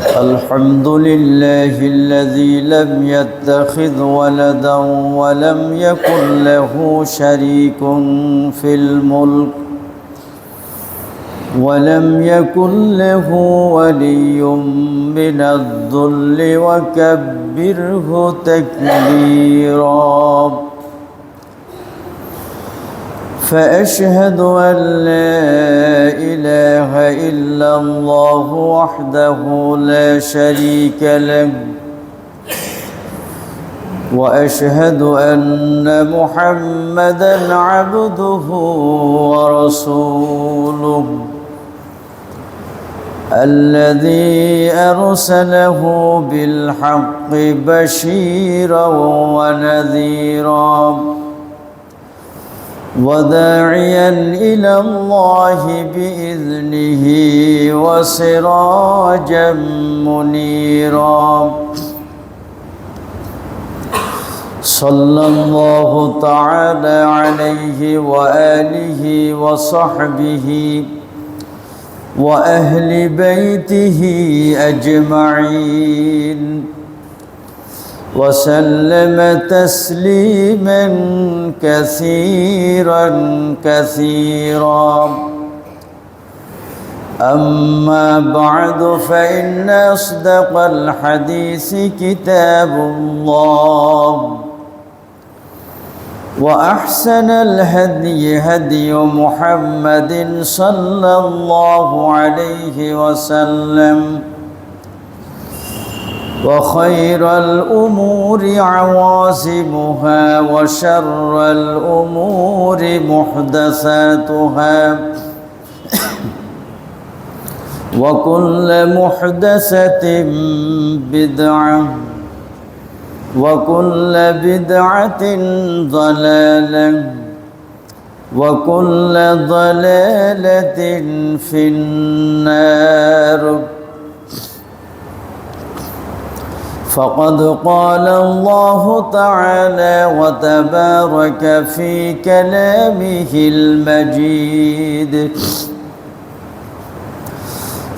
الحمد لله الذي لم يتخذ ولدا ولم يكن له شريك في الملك ولم يكن له ولي من الذل وكبره تكبيرا فأشهد أن لا إله إلا الله وحده لا شريك له وأشهد أن محمدًا عبده ورسوله الذي أرسله بالحق بشيرًا ونذيرًا وداعيا إلى الله بإذنه وسراجا منيرا صلى الله تعالى عليه وآله وصحبه وأهل بيته أجمعين وسلم تسليما كثيرا كثيرا أما بعد فإن أصدق الحديث كتاب الله وأحسن الهدي هدي محمد صلى الله عليه وسلم وخير الأمور عوازمها وشر الأمور محدثاتها وكل محدثة بدعة وكل بدعة ضلالة وكل ضلالة في النار فقد قال الله تعالى وتبارك في كلامه المجيد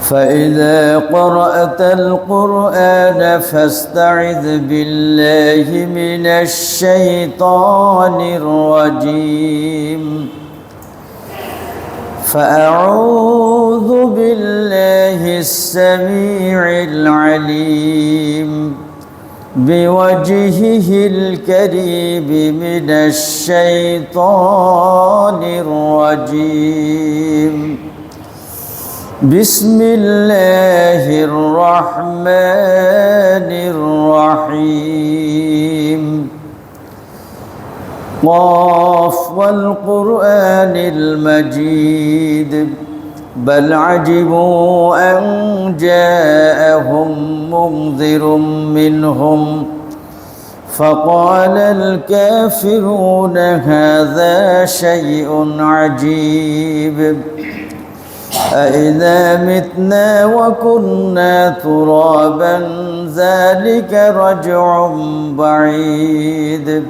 فإذا قرأت القرآن فاستعذ بالله من الشيطان الرجيم فأعوذ بالله السميع العليم بوجهه الكريم من الشيطان الرجيم بسم الله الرحمن الرحيم قاف والقرآن المجيد بل عجبوا أن جاءهم منذر منهم فقال الكافرون هذا شيء عجيب أإذا متنا وكنا ترابا ذلك رجع بعيد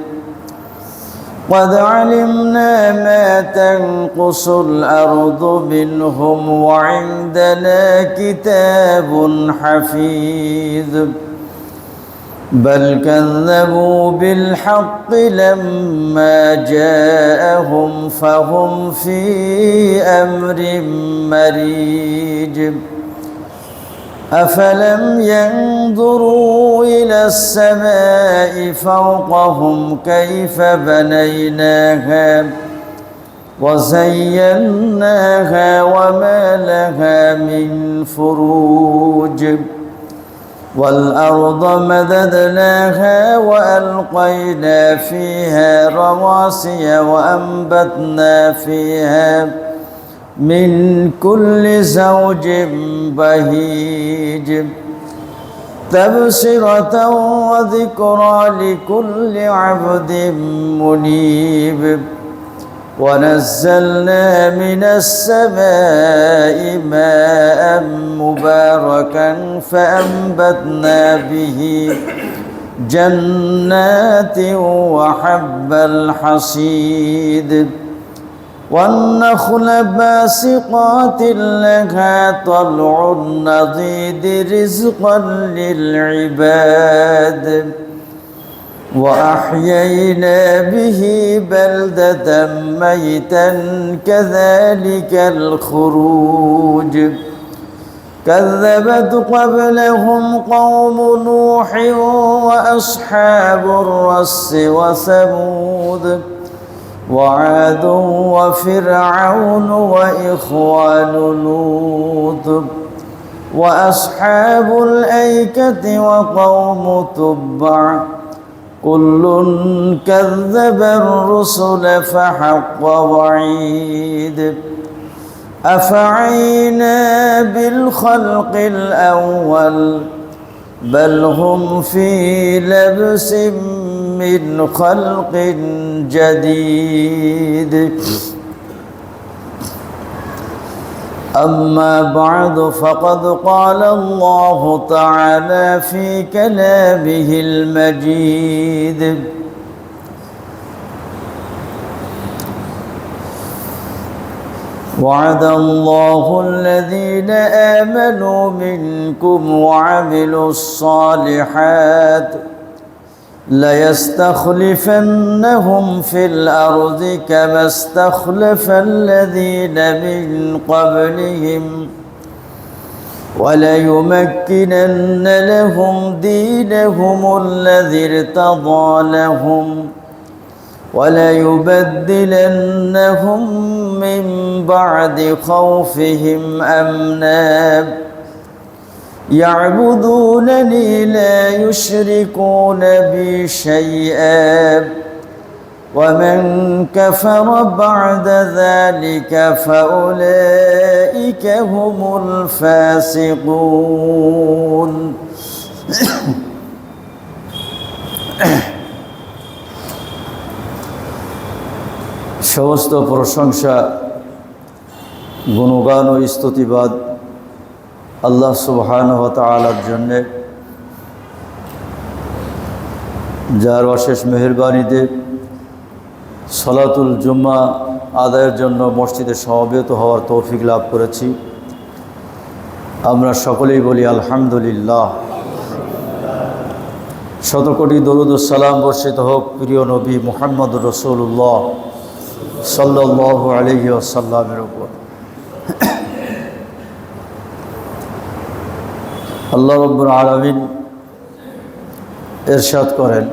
قد علمنا ما تنقص الأرض منهم وعندنا كتاب حفيظ بل كذبوا بالحق لما جاءهم فهم في أمر مريج أفلم ينظروا إلى السماء فوقهم كيف بنيناها وزيناها وما لها من فروج والأرض مددناها وألقينا فيها رواسي وأنبتنا فيها من كل زوج بهيج تبصرة وذكرى لكل عبد منيب ونزلنا من السماء ماء مباركا فأنبتنا به جنات وحب الحصيد والنخل باسقات لها طلع نضيد رزقا للعباد وأحيينا به بلدة ميتا كذلك الخروج كذبت قبلهم قوم نوح وأصحاب الرس وثمود وعاد وفرعون وإخوان لوط وأصحاب الأيكة وقوم تبع كل كذب الرسل فحق وعيد أفعينا بالخلق الأول بل هم في لبس من خلق جديد أما بعد فقد قال الله تعالى في كلامه المجيد وعد الله الذين آمنوا منكم وعملوا الصالحات ليستخلفنهم في الأرض كما استخلف الذين من قبلهم وليمكنن لهم دينهم الذي ارتضى لهم وليبدلنهم من بعد خوفهم أمنا يعبدونني لا يشركون بي شيئا ومن كفر بعد ذلك فأولئك هم الفاسقون সমস্ত প্রশংসা গুণগান ও স্তুতিবাদ আল্লাহ সুবহানাহু ওয়া তাআলার জন্যে, যার অশেষ মেহেরবানিতে সালাতুল জুম্মা আদায়ের জন্য মসজিদে সমবেত হওয়ার তৌফিক লাভ করেছি। আমরা সকলেই বলি আলহামদুলিল্লাহ। শতকোটি দরুদ ও সালাম বর্ষিত হোক প্রিয় নবী মুহাম্মদুর রাসূলুল্লাহ সাল্লাল্লাহু আলাইহি ওয়াসাল্লামের উপর। আল্লাহ রাব্বুল আলামিন ইরশাদ করেন,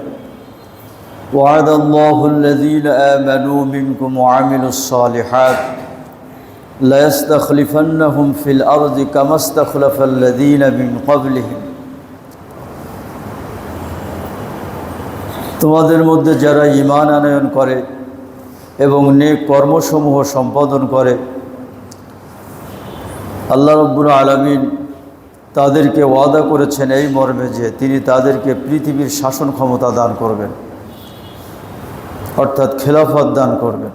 ওয়া'দাল্লাহু আল্লাযীনা আমানু মিনকুম ওয়া আমিলুস সালিহাত লা ইস্তাখলিফান্নাহুম ফিল আরদি কামা ইস্তাখলাফাল্লাযীনা মিন ক্বাবলিহিম। তোমাদের মধ্যে যারা ঈমান আনয়ন করে এবং নেক কর্মসমূহ সম্পাদন করে, আল্লাহ রাব্বুল আলামিন তাদেরকে ওয়াদা করেছেন এই মর্মে যে তিনি তাদেরকে পৃথিবীর শাসন ক্ষমতা দান করবেন, অর্থাৎ খেলাফত দান করবেন,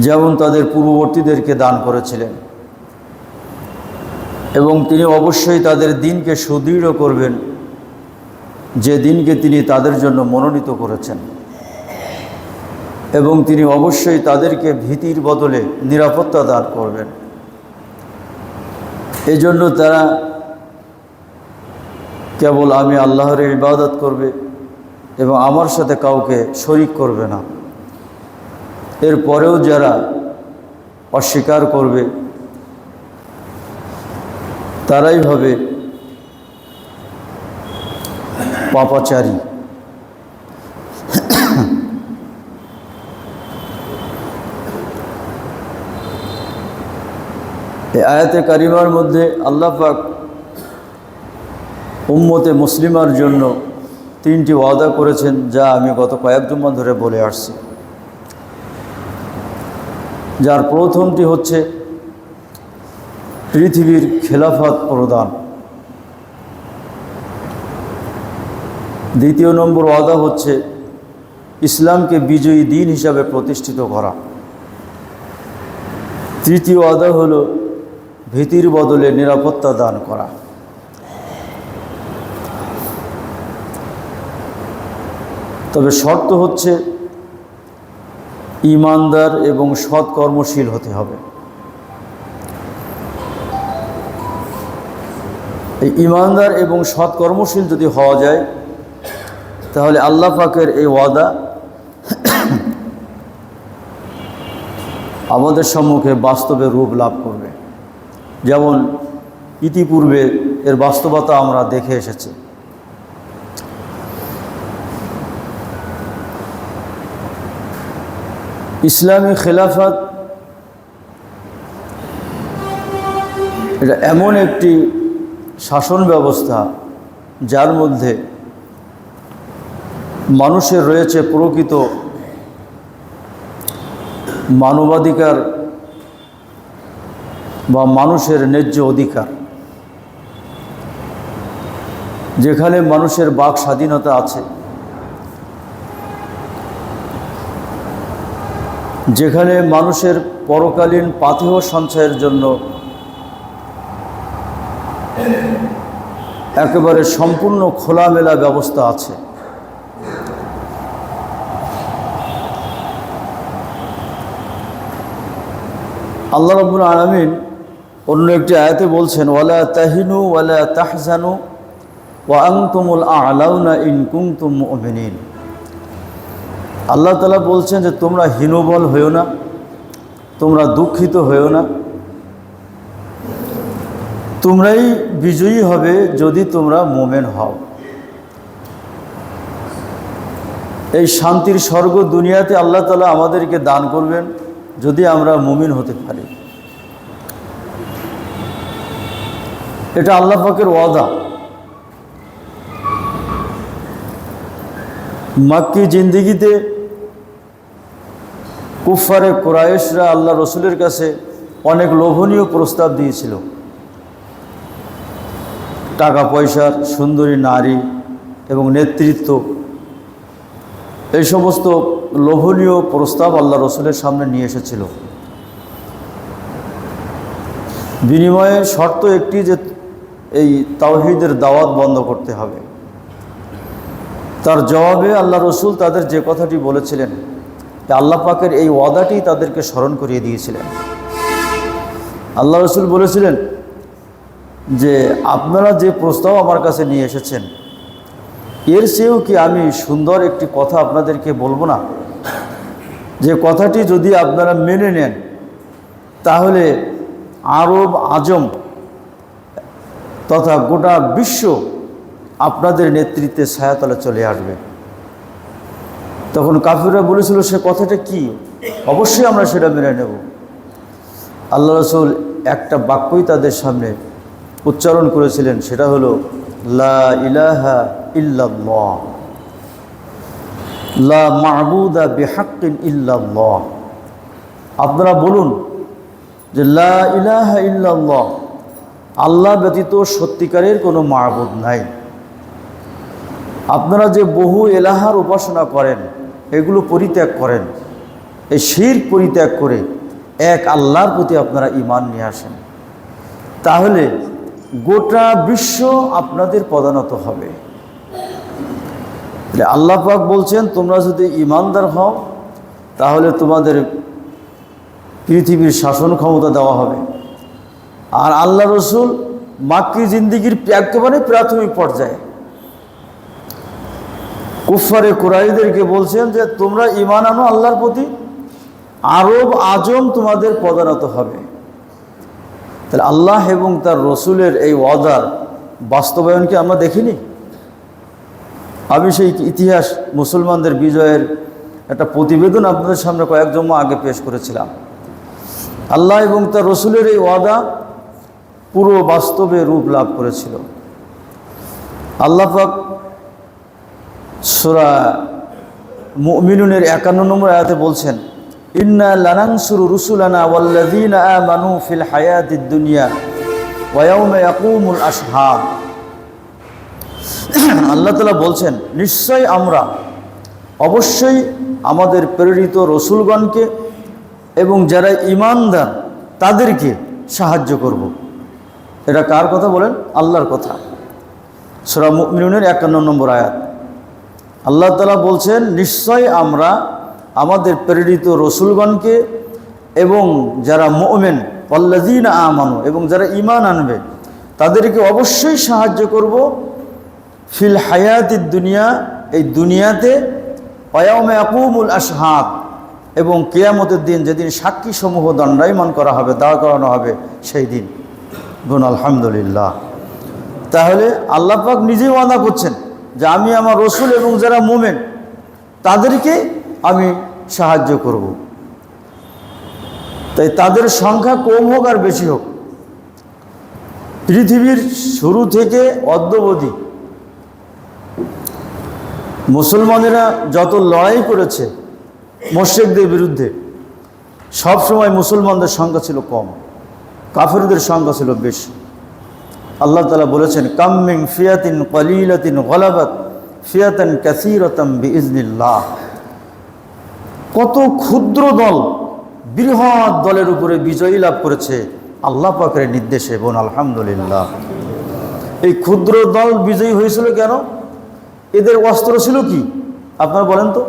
যেমন তাদের পূর্ববর্তীদেরকে দান করেছিলেন। এবং তিনি অবশ্যই তাদের দিনকে সুদৃঢ় করবেন, যে দিনকে তিনি তাদের জন্য মনোনীত করেছেন। এবং তিনি অবশ্যই তাদেরকে ভীতির বদলে নিরাপত্তা দান করবেন। এজন্য তারা কেবল আমি আল্লাহর ইবাদত করবে এবং আমার সাথে কাউকে শরীক করবে না। এরপরেও যারা অস্বীকার করবে তারাই হবে পাপাচারী। এই আয়াতে কারিমার মধ্যে আল্লাহ পাক উম্মতে মুসলিমার জন্য তিনটি ওয়াদা করেছেন, যা আমি গত কয়েক জুমা ধরে বলে আসছি। যার প্রথমটি হচ্ছে পৃথিবীর খেলাফত প্রদান। দ্বিতীয় নম্বর ওয়াদা হচ্ছে ইসলামকে বিজয়ী দিন হিসাবে প্রতিষ্ঠিত করা। তৃতীয় ওয়াদা হলো ভীতির বদলে নিরাপত্তা দান করা। তবে শর্ত হচ্ছে ঈমানদার এবং সৎ কর্মশীল হতে হবে। এই ঈমানদার এবং সৎ কর্মশীল যদি হওয়া যায় তাহলে আল্লাহ পাকের এই ওয়াদা আমাদের সম্মুখে বাস্তবে রূপ লাভ করবে, যেমন ইতিপূর্বে এর বাস্তবতা আমরা দেখে এসেছি। ইসলামী খেলাফত এটা এমন একটি শাসন ব্যবস্থা যার মধ্যে মানুষের রয়েছে প্রকৃত মানবাধিকার বা মানুষের ন্যায্য অধিকার, যেখানে মানুষের বাক স্বাধীনতা আছে, যেখানে মানুষের পরকালীন পাথেয় সঞ্চয়ের জন্য একেবারে সম্পূর্ণ খোলামেলা ব্যবস্থা আছে। আল্লাহ রাব্বুল আলামিন অন্য একটি আয়াতে বলছেন, ওয়ালা তাহিনু ওয়ালা তাহজানু ওয়া আনতুমুল আ'লাউনা ইন কুনতুম মুমিনিন। আল্লাহ তাআলা বলছেন যে তোমরা হীনবল হইও না, তোমরা দুঃখিত হইও না, তোমরাই বিজয়ী হবে যদি তোমরা মুমিন হও। এই শান্তির স্বর্গ দুনিয়াতে আল্লাহ তাআলা আমাদেরকে দান করবেন যদি আমরা মুমিন হতে পারি। এটা আল্লাহ পাকের ওয়াদা। মাক্কি জিন্দেগিতে কুফারে কুরাইশরা আল্লাহ রসুলের কাছে অনেক লোভনীয় প্রস্তাব দিয়েছিল। টাকা পয়সার, সুন্দরী নারী এবং নেতৃত্ব, এই সমস্ত লোভনীয় প্রস্তাব আল্লাহ রসুলের সামনে নিয়ে এসেছিল। বিনিময়ে শর্ত একটি যে এই তাওহীদের দাওয়াত বন্ধ করতে হবে। তার জবাবে আল্লাহ রসুল তাদের যে কথাটি বলেছিলেন, আল্লাহ পাকের এই ওয়াদাটি তাদেরকে স্মরণ করিয়ে দিয়েছিলেন। আল্লাহ রসুল বলেছিলেন যে আপনারা যে প্রস্তাব আমার কাছে নিয়ে এসেছেন, এর চেয়েও কি আমি সুন্দর একটি কথা আপনাদেরকে বলবো না, যে কথাটি যদি আপনারা মেনে নেন তাহলে আরব আজম তথা গোটা বিশ্ব আপনাদের নেতৃত্বে ছায়াতলে চলে আসবে। তখন কাফিররা বলেছিল, সে কথাটা কি? অবশ্যই আমরা সেটা মেনে নেব। আল্লাহ রাসূল একটা বাক্যই তাদের সামনে উচ্চারণ করেছিলেন, সেটা হলো লা ইলাহা ইল্লাল্লাহ, লা মা'বুদা বিহাক্কিন ইল্লাল্লাহ। আপনারা বলুন যে লা ইলাহা ইল্লাল্লাহ, আল্লাহ ব্যতীত সত্যিকারের কোনো মা'বুদ নাই। আপনারা যে বহু এলাহার উপাসনা করেন, এগুলো পরিত্যাগ করেন, এই শিরক পরিত্যাগ করে এক আল্লাহর প্রতি আপনারা ঈমান নিয়ে আসেন, তাহলে গোটা বিশ্ব আপনাদের পদানত হবে। আল্লাহ পাক বলছেন, তোমরা যদি ঈমানদার হও তাহলে তোমাদের পৃথিবীর শাসন ক্ষমতা দেওয়া হবে। আর আল্লাহ রসুল মাক্কি জিন্দেগির একেবারে প্রাথমিক পর্যায়ে কুফারে কুরাইশদেরকে বলছেন যে তোমরা ঈমান আনো আল্লাহর প্রতি, আরব আজম তোমাদের পদানত হবে। তাহলে আল্লাহ এবং তার রসুলের এই ওয়াদার বাস্তবায়নকে আমরা দেখিনি। আমি সেই ইতিহাস মুসলমানদের বিজয়ের একটা প্রতিবেদন আপনাদের সামনে কয়েক জুমা আগে পেশ করেছিলাম। আল্লাহ এবং তার রসুলের এই ওয়াদা পুরো বাস্তবে রূপ লাভ করেছিল। আল্লাহ পাক সূরা মুমিনুনের 51 নম্বর আয়াতে বলছেন, ইন্না লানানসুরু রুসুলানা ওয়াল্লাযীনা আমানু ফিল হায়াতিদ দুনিয়া ওয়া ইয়াওমা ইয়াকুমুল আশহাদ। আল্লাহ তাআলা বলছেন, নিশ্চয় আমরা অবশ্যই আমাদের প্রেরিত রসুলগণকে এবং যারা ঈমানদার তাদেরকে সাহায্য করব। এটা কার কথা বলেন? আল্লাহর কথা। সূরা মুমিনুনের 51 নম্বর আয়াত। আল্লাহ তাআলা বলছেন, নিশ্চয় আমরা আমাদের প্রেরিত রসুলগণকে এবং যারা মুমিন ওয়াল্লাযীনা আমানু এবং যারা ঈমান আনবে তাদেরকে অবশ্যই সাহায্য করব ফিল হায়াতিদ দুনিয়া, এই দুনিয়াতে, ওয়া ইয়াউমা ইয়াকুমুল আশহাদ এবং কিয়ামতের দিন যেদিন সাক্ষী সমূহ দণ্ডায়মান করা হবে, দাঁড় করানো হবে সেই দিন। বলুন আলহামদুলিল্লাহ। তাহলে আল্লাহ পাক নিজেই ওয়াদা করছেন যে আমি আমার রসুল এবং যারা মুমিন তাদেরকে আমি সাহায্য করব। তাই তাদের সংখ্যা কম হোক আর বেশি হোক, পৃথিবীর শুরু থেকে অদ্যাবধি মুসলমানেরা যত লড়াই করেছে মুশরিকদের বিরুদ্ধে, সব সময় মুসলমানদের সংখ্যা ছিল কম, কাফেরদের সংখ্যা ছিল বেশি। আল্লাহ তাআলা বলেছেন কাম মিন ফিয়াতিন কলিলাতিন গলাবাত ফিয়াতান কাসীরাতাম বিইজনিল্লাহ। কত ক্ষুদ্র দল বৃহৎ দলের উপরে বিজয়ী লাভ করেছে আল্লাহ পাকের নির্দেশে। বোন আলহামদুলিল্লাহ। এই ক্ষুদ্র দল বিজয়ী হয়েছিল কেন? এদের অস্ত্র ছিল কি আপনারা বলেন তো?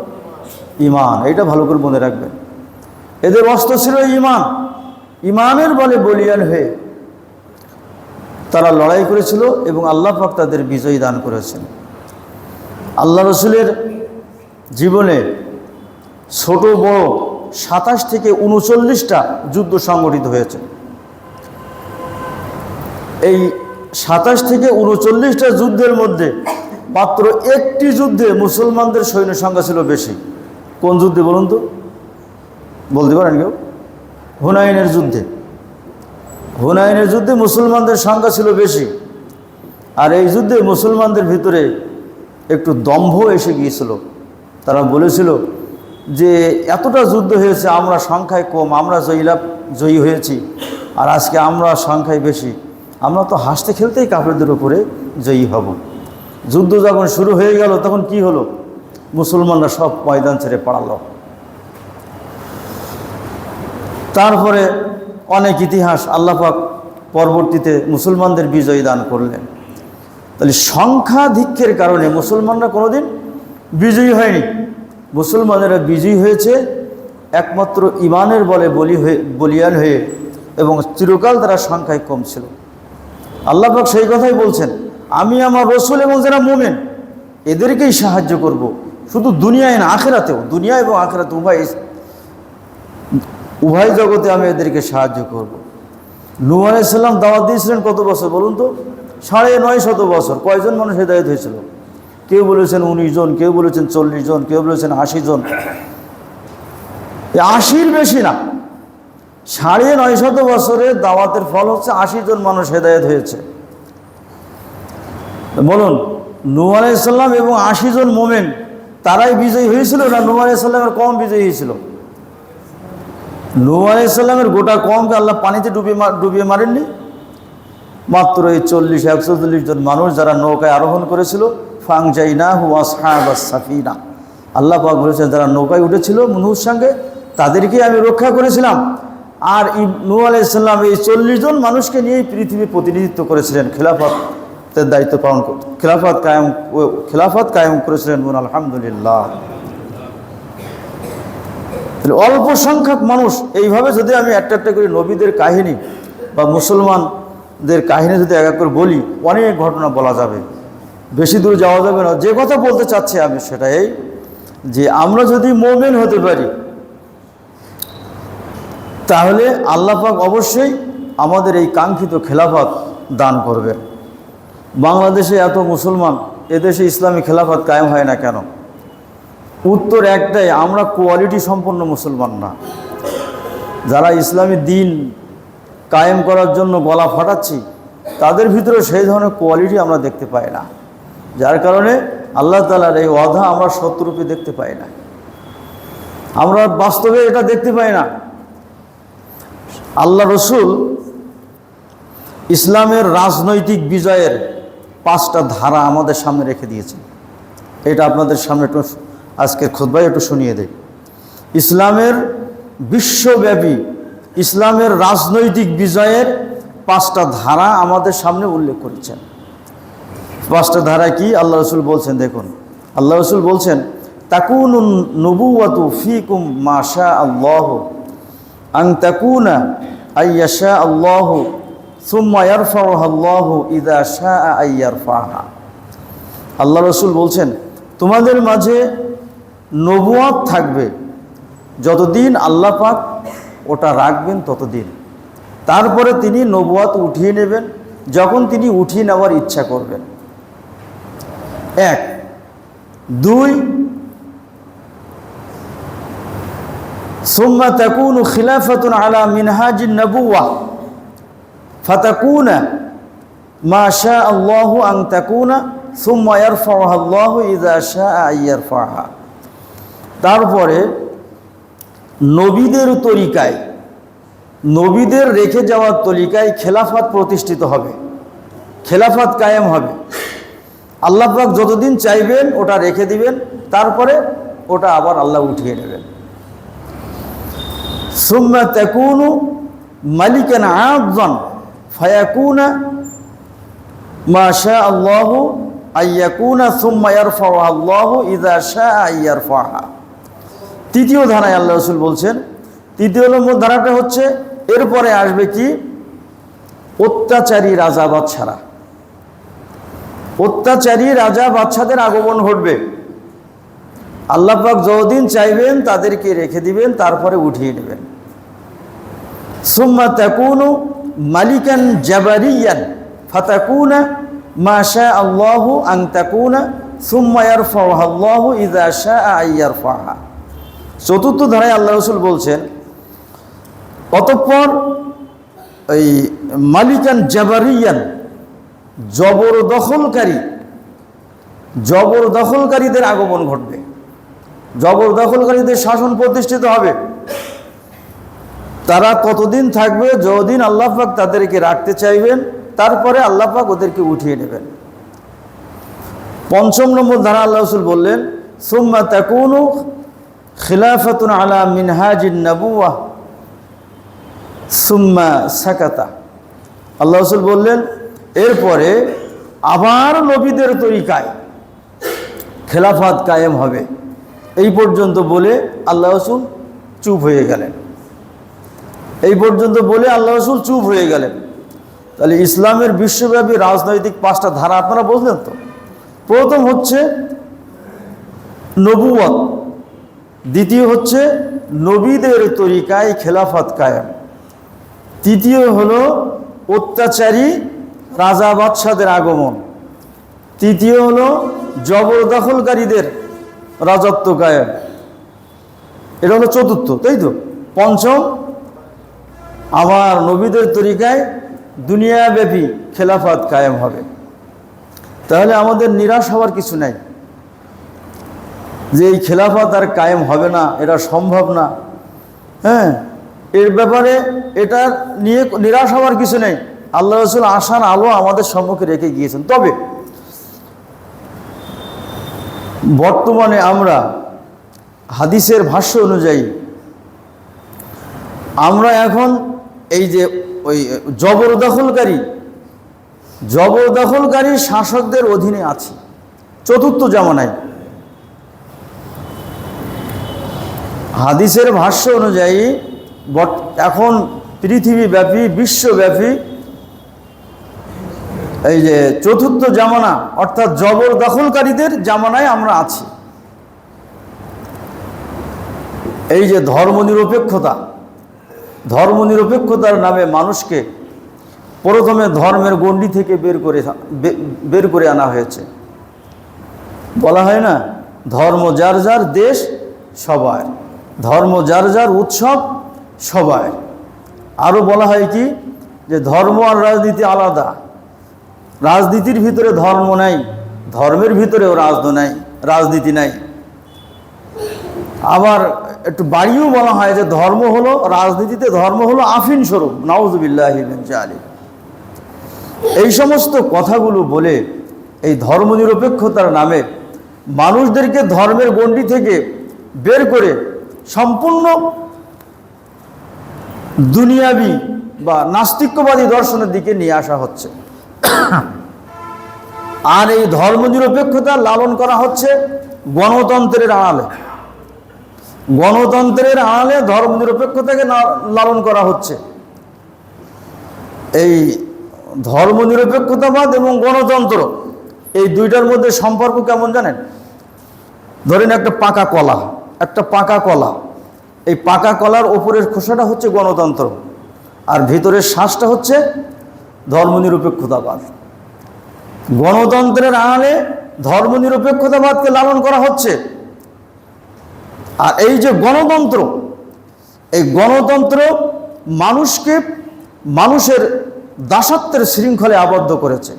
ঈমান। এটা ভালো করে মনে রাখবেন, এদের অস্ত্র ছিল ঈমান। ঈমানের বলে বলিয়ান হয়ে তারা লড়াই করেছিল এবং আল্লাহ পাক তাদের বিজয় দান করেছেন। আল্লাহ রসুলের জীবনে ছোট বড় 27 থেকে 39টা যুদ্ধ সংগঠিত হয়েছে। এই 27 থেকে 39টা যুদ্ধের মধ্যে মাত্র একটি যুদ্ধে মুসলমানদের সৈন্য সংখ্যা ছিল বেশি। কোন যুদ্ধে বলুন তো? বলতে পারেন কেউ? হুনাইনের যুদ্ধে। হুনাইনের যুদ্ধে মুসলমানদের সংখ্যা ছিল বেশি। আর এই যুদ্ধে মুসলমানদের ভিতরে একটু দম্ভ এসে গিয়েছিল। তারা বলেছিল যে এতটা যুদ্ধ হয়েছে, আমরা সংখ্যায় কম, আমরা জয়ী হয়েছি, আর আজকে আমরা সংখ্যায় বেশি, আমরা তো হাসতে খেলতেই কাফেরদের উপরে জয়ী হব। যুদ্ধ যখন শুরু হয়ে গেল তখন কি হলো? মুসলমানরা সব ময়দান ছেড়ে পালালো। তারপরে অনেক ইতিহাস আল্লাহ পাক পরবর্তীতে মুসলমানদের বিজয় দান করলেন। তাহলে সংখ্যাধিক্যের কারণে মুসলমানরা কোনোদিন বিজয়ী হয়নি। মুসলমানেরা বিজয়ী হয়েছে একমাত্র ঈমানের বলে বলিয়ান হয়ে, এবং চিরকাল তারা সংখ্যায় কম ছিল। আল্লাহ পাক সেই কথাই বলছেন, আমি আমার রসুল এবং যারা মুমিন এদেরকেই সাহায্য করব, শুধু দুনিয়ায় না আখিরাতেও। দুনিয়া এবং আখিরাত উভয় জগতে আমি এদেরকে সাহায্য করব। নূহ আলাইহিস সালাম দাওয়াত দিয়েছিলেন কত বছর বলুন তো? 950 বছর। কয়জন মানুষ হেদায়েত হয়েছিল? কেউ বলেছেন 19 জন, কেউ বলেছেন 40 জন, কেউ বলেছেন 80 জন। 80-র বেশি না, 950 বছরে দাওয়াতের ফল হচ্ছে 80 জন মানুষ হেদায়েত হয়েছে। বলুন, নূহ আলাইহিস সালাম এবং 80 জন মুমিন তারাই বিজয়ী হয়েছিল না নূহ আলাইহিস সালামের কওম বিজয়ী হয়েছিল? নূহ আলাইহিস সালামের গোটা কওমকে আল্লাহ পানিতে ডুবিয়ে মারেননি? মাত্র এই 40-140 জন মানুষ যারা নৌকায় আরোহণ করেছিল, ফাংজাইনাহু আসহাবাস সাফিনা, আল্লাহ পাক বলেছেন যারা নৌকায় উঠেছিল নূহর সঙ্গে তাদেরকে আমি রক্ষা করেছিলাম। আর নূহ আলাইহিস সালাম এই 40 জন মানুষকে নিয়ে পৃথিবীর প্রতিনিধিত্ব করেছিলেন, খেলাফতের দায়িত্ব পালন খেলাফত কায়েম করেছিলেন। আলহামদুলিল্লাহ। অল্প সংখ্যক মানুষ এইভাবে যদি আমি একটা একটা করে নবীদের কাহিনী বা মুসলমানদের কাহিনী যদি এক এক করে বলি, অনেক ঘটনা বলা যাবে, বেশি দূর যাওয়া যাবে না। যে কথা বলতে চাচ্ছি আমি সেটাই, যে আমরা যদি মুমিন হতে পারি তাহলে আল্লাহ পাক অবশ্যই আমাদের এই কাঙ্ক্ষিত খেলাফত দান করবেন। বাংলাদেশে এত মুসলমান, এদেশে ইসলামী খেলাফত কায়েম হয় না কেন? উত্তর একটাই, আমরা কোয়ালিটি সম্পন্ন মুসলমান না। যারা ইসলামী দিন কায়েম করার জন্য গলা ফাটাচ্ছি তাদের ভিতরে সেই ধরনের কোয়ালিটি আমরা দেখতে পাই না, যার কারণে আল্লাহ তাআলার এই ওয়াদা আমরা সত্যরূপে দেখতে পাই না, আমরা বাস্তবে এটা দেখতে পাই না। আল্লাহ রসুল ইসলামের রাজনৈতিক বিজয়ের 5টা ধারা আমাদের সামনে রেখে দিয়েছেন। এটা আপনাদের সামনে একটু আজকের খুতবায় একটু শুনিয়ে দেয়। ইসলামের বিশ্বব্যাপী ইসলামের রাজনৈতিক বিজয়ের 5টা ধারা আমাদের সামনে উল্লেখ করেছেন। 5টা ধারা কি আল্লাহ রসুল বলছেন? দেখুন, আল্লাহ রসুল বলছেন তাকুনুন নুবুওয়াতু ফীকুম মা শা আল্লাহু আন তাকুনা আইয়াশা আল্লাহু সুম্মা ইয়ারফাউহা আল্লাহু ইযা শাআ আইয়ারফাহা। আল্লাহ রাসূল বলছেন, তোমাদের মাঝে নবুয়ত থাকবে যতদিন আল্লাহ পাক ওটা রাখবেন ততদিন। তারপরে তিনি নবুয়ত উঠিয়ে নেবেন যখন তিনি উঠিয়ে নেওয়ার ইচ্ছা করবেন। এক। দুই, সুম্মা তাকুনু খিলাফাতুন আলা মিনহাজিন নবুওয়া ফাতাকুনা মা শা আল্লাহু আন তাকুনা সুম্মা ইয়ারফাউহা আল্লাহু ইযা শাআ আইয়ারফাহা। তারপরে নবীদের তরিকায়, নবীদের রেখে যাওয়ার তরিকায় খেলাফত প্রতিষ্ঠিত হবে, খেলাফত কায়েম হবে। আল্লাহ পাক যতদিন চাইবেন ওটা রেখে দিবেন, তারপরে ওটা আবার আল্লাহ উঠিয়ে নেবেন। সুম্মা তাকুনু মালিকান আযযান ফায়াকুনা মা শা আল্লাহু আইয়াকুনা সুম্মা ইয়ারফাউহা আল্লাহু ইযা শাআ আইয়ারফাহা। তৃতীয় ধারায় আল্লাহ রাসূল বলছেন, তৃতীয় নম্বর ধারাটা হচ্ছে এরপরে আসবে কি, অত্যাচারী রাজা বাদশারা, অত্যাচারী রাজা বাদশাদের আগমন ঘটবে। আল্লাহ পাক যতদিন চাইবেন তাদেরকে রেখে দিবেন, তারপরে উঠিয়ে নেবেন। সুম্মা তাকুনু মালিকান জাবারিয়ান ফাতাকুনা মা শা আল্লাহু আন তাকুনা সুম্মা ইয়ারফাউহা আল্লাহু ইযা শাআ আইয়ারফাহা। চতুর্থ ধারায় আল্লাহ রাসূল বলছেন, অতঃপর এই মালিকান জাবারিয়ান, জবরদখলকারী, জবরদখলকারীদের আগমন ঘটবে, জবরদখলকারীদের শাসন প্রতিষ্ঠিত হবে। তারা ততদিন থাকবে যতদিন আল্লাহ পাক তাদেরকে রাখতে চাইবেন, তারপরে আল্লাহ পাক ওদেরকে উঠিয়ে নেবেন। পঞ্চম নম্বর ধারা আল্লাহ রাসূল বললেন, সুম্মা তাকুনু খিলাফাতুন আলা মিনহাজিন নবুওয়া সুম্মা সাকাতা। আল্লাহ রাসূল বললেন, এরপরে আবার নবীদের তরিকায় খেলাফত কায়েম হবে। এই পর্যন্ত বলে আল্লাহ রাসূল চুপ হয়ে গেলেন, এই পর্যন্ত বলে আল্লাহ রাসূল চুপ হয়ে গেলেন। তাহলে ইসলামের বিশ্বব্যাপী রাজনৈতিক পাঁচটা ধারা আপনারা বুঝলেন তো। প্রথম হচ্ছে নবুয়ত, দ্বিতীয় হচ্ছে নবীদের তরিকায় খেলাফত কায়েম, তৃতীয় হলো অত্যাচারী রাজা বাদশাদের আগমন, তৃতীয় হলো জবরদখলকারীদের রাজত্ব কায়েম, এটা হলো চতুর্থ, তাই তো। পঞ্চম, আমার নবীদের তরিকায় দুনিয়াব্যাপী খেলাফত কায়েম হবে। তাহলে আমাদের নিরাশ হওয়ার কিছু নাই যে এই খেলাফত আর কায়েম হবে না, এটা সম্ভব না। হ্যাঁ, এর ব্যাপারে এটা নিয়ে নিরাশ হওয়ার কিছু নেই। আল্লাহ রাসূল আশার আলো আমাদের সম্মুখে রেখে গিয়েছেন। তবে বর্তমানে আমরা হাদিসের ভাষ্য অনুযায়ী আমরা এখন এই যে ওই জবরদখলকারী শাসকদের অধীনে আছি চতুর্থ জামানায়। হাদিসের ভাষ্য অনুযায়ী এখন পৃথিবীব্যাপী, বিশ্বব্যাপী এই যে চতুর্থ জামানা অর্থাৎ জবরদখলকারীদের জামানায় আমরা আছি। এই যে ধর্মনিরপেক্ষতার নামে মানুষকে প্রথমে ধর্মের গণ্ডি থেকে বের করে আনা হয়েছে। বলা হয় না, ধর্ম যার যার, দেশ সবার, ধর্ম যার যার, উৎসব সবার। আরও বলা হয় কি, যে ধর্ম আর রাজনীতি আলাদা, রাজনীতির ভিতরে ধর্ম নাই, ধর্মের ভিতরেও রাজনীতি নাই। আবার একটু বাড়িয়েও বলা হয় যে ধর্ম হলো, রাজনীতিতে ধর্ম হলো আফিন স্বরূপ, নাউযুবিল্লাহি মিন যালিক। এই সমস্ত কথাগুলো বলে এই ধর্মনিরপেক্ষতার নামে মানুষদেরকে ধর্মের গণ্ডি থেকে বের করে সম্পূর্ণ দুনিয়াবি বা নাস্তিক্যবাদী দর্শনের দিকে নিয়ে আসা হচ্ছে। আর এই ধর্মনিরপেক্ষতা লালন করা হচ্ছে গণতন্ত্রের আড়ালে, গণতন্ত্রের আড়ালে ধর্মনিরপেক্ষতাকে লালন করা হচ্ছে। এই ধর্মনিরপেক্ষতাবাদ এবং গণতন্ত্র, এই দুইটার মধ্যে সম্পর্ক কেমন জানেন? ধরেন একটা পাকা কলা, একটা পাকা কলা, এই পাকা কলার ওপরের খোসাটা হচ্ছে গণতন্ত্র, আর ভিতরের শ্বাসটা হচ্ছে ধর্মনিরপেক্ষতাবাদ। গণতন্ত্রের আড়ালে ধর্মনিরপেক্ষতাবাদকে লালন করা হচ্ছে। আর এই যে গণতন্ত্র, এই গণতন্ত্র মানুষকে মানুষের দাসত্বের শৃঙ্খলে আবদ্ধ করেছে।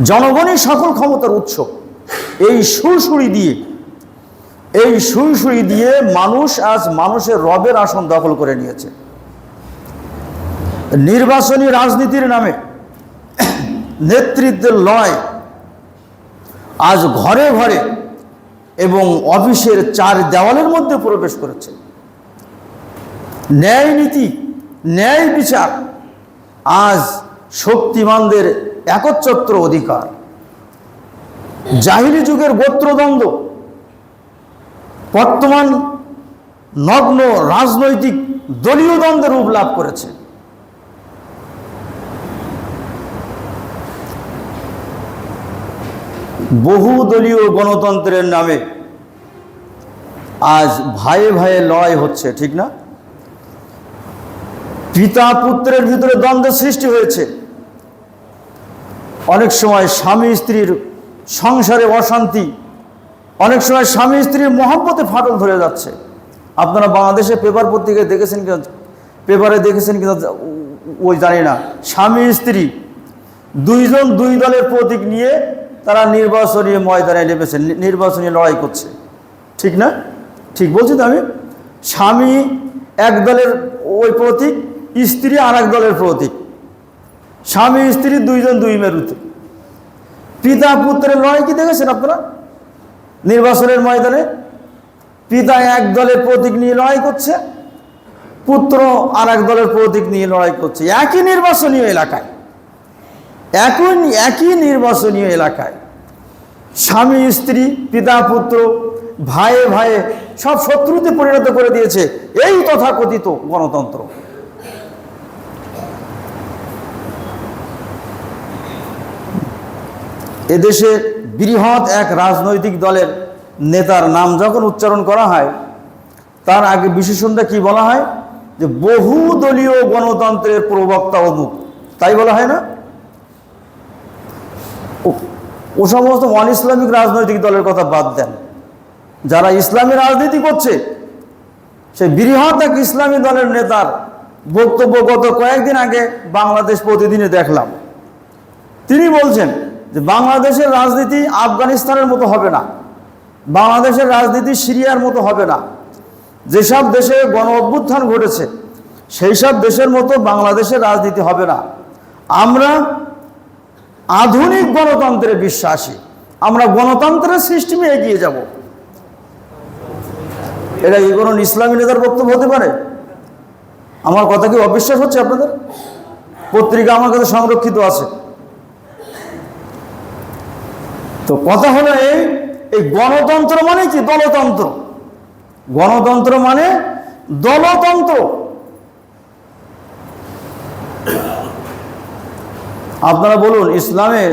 জনগণই সকল ক্ষমতার উৎস। এই সুরসুরি দিয়ে মানুষ আজ মানুষের রবের আসন দখল করে নিয়েছে। নির্বাচনী রাজনীতির নামে নেতৃত্বের লড়াই আজ ঘরে ঘরে এবং অফিসের চার দেওয়ালের মধ্যে প্রবেশ করেছে। ন্যায় নীতি, ন্যায় বিচার আজ শক্তিমানদের একচ্ছত্র অধিকার। জাহিলি যুগের গোত্রদ্বন্দ্ব বর্তমান নগ্ন রাজনৈতিক দলীয় দ্বন্দ্বের রূপ লাভ করেছে। বহুদলীয় গণতন্ত্রের নামে আজ ভাইয়ে ভাইয়ে লড়াই হচ্ছে, ঠিক না? পিতা পুত্রের ভিতরে দ্বন্দ্বের সৃষ্টি হয়েছে। অনেক সময় স্বামী স্ত্রীর সংসারে অশান্তি, অনেক সময় স্বামী স্ত্রীর মহব্বতে ফাটল ধরে যাচ্ছে। আপনারা বাংলাদেশে পেপার পত্রিকায় দেখেছেন কিনা, পেপারে দেখেছেন কিনা ওই জানি না, স্বামী স্ত্রী দুইজন দুই দলের প্রতীক নিয়ে তারা নির্বাচনী ময়দানে নেমেছে, নির্বাচনী লড়াই করছে, ঠিক না? ঠিক বলছি তো আমি? স্বামী এক দলের ওই প্রতীক, স্ত্রী আর এক দলের প্রতীক। স্বামী স্ত্রী দুইজন দুই মেরুতে। পিতা পুত্রের লড়াই কি দেখেছেন আপনারা নির্বাচনের ময়দানে? পিতা এক দলের প্রতীক নিয়ে লড়াই করছে, পুত্র আর এক দলের প্রতীক নিয়ে লড়াই করছে, একই নির্বাচনীয় এলাকায়, একই নির্বাচনীয় এলাকায়। স্বামী স্ত্রী, পিতা পুত্র, ভাইয়ে ভাইয়ে সব শত্রুতে পরিণত করে দিয়েছে এই তথাকথিত গণতন্ত্র। এদেশে বৃহৎ এক রাজনৈতিক দলের নেতার নাম যখন উচ্চারণ করা হয়, তার আগে বিশেষণটা কি বলা হয়? যে বহুদলীয় গণতন্ত্রের প্রবক্তা অমুক, তাই বলা হয় না? ও সমস্ত অন ইসলামিক রাজনৈতিক দলের কথা বাদ দেন, যারা ইসলামী রাজনীতি করছে সে বৃহৎ এক ইসলামী দলের নেতার বক্তব্য গত কয়েকদিন আগে বাংলাদেশ প্রতিদিনে দেখলাম। তিনি বলছেন যে বাংলাদেশের রাজনীতি আফগানিস্তানের মতো হবে না, বাংলাদেশের রাজনীতি সিরিয়ার মতো হবে না, যেসব দেশে গণ অভ্যুত্থান ঘটেছে সেই সব দেশের মতো বাংলাদেশের রাজনীতি হবে না। আমরা আধুনিক গণতন্ত্রে বিশ্বাসী, আমরা গণতন্ত্রের সিস্টেমে এগিয়ে যাব। এটা কি কোনো ইসলামী নেতার বক্তব্য হতে পারে? আমার কথা কি অবিশ্বাস হচ্ছে আপনাদের? পত্রিকা আমার কাছে সংরক্ষিত আছে। তো কথা হলো এই গণতন্ত্র মানে কি? দলতন্ত্র। গণতন্ত্র মানে দলতন্ত্র। আপনারা বলুন, ইসলামে